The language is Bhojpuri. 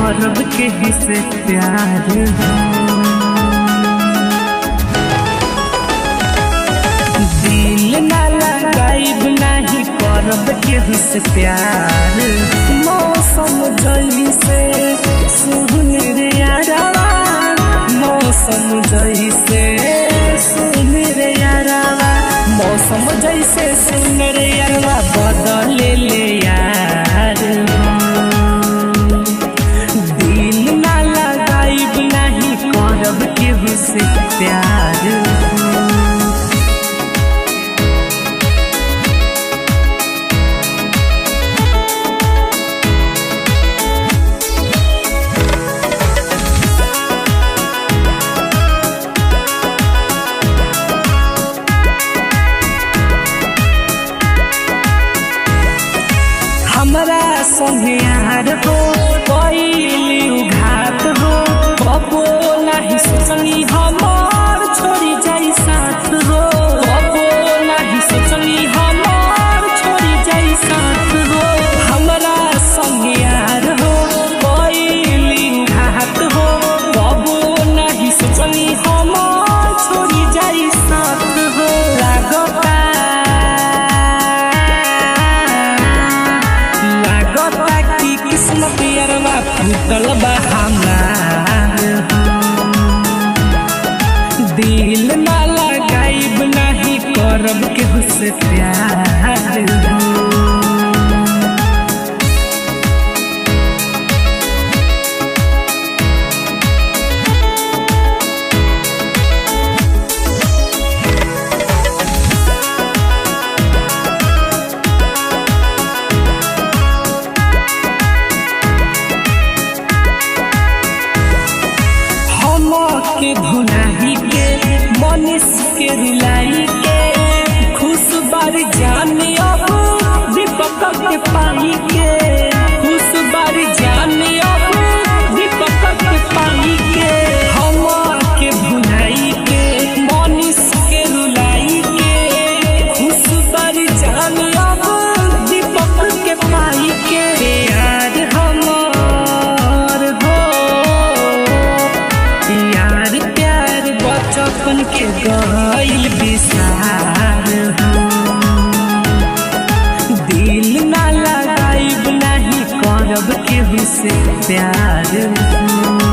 करब केहू से प्यार दिल ना लगाइब नहीं करब केहू से प्यार। मौसम जैसे सुन रे यारवा, मौसम जैसे सुन रे यारवा, मौसम जैसे सुन रे यारवा बदले ले यार। दिल ना लगाइब नहीं करब केहू से प्यार। हमरा संगे यार हो कोई उघात हो, कबो नहीं सोचनी हमार छोड़ी जाई साथ हो, कबो नहीं सोचनी हमार छोड़ी जाई साथ हो। हमरा संगे यार हो कोई उघात हो, कबो नहीं सोचनी हमार छोड़ी जाई साथ हो। किस्मत यारवा फूटल बा हमार, दिल ना लगाइब नहीं करब केहू से प्यार। के धुनाही के मनीष के रुलाई के, खुश बारी जाने अब दीपक के पाई के, खुश बारी जाने अब दीपक के पाई के। हम के धुनाई के मनीष के रुलाई के, खुश बारी जाने अब दीपक के पाई के। यार हमार हो यार प्यार बचपन के गइल बिसार हो, दिल ना लगाइब नहीं करब केहू से प्यार।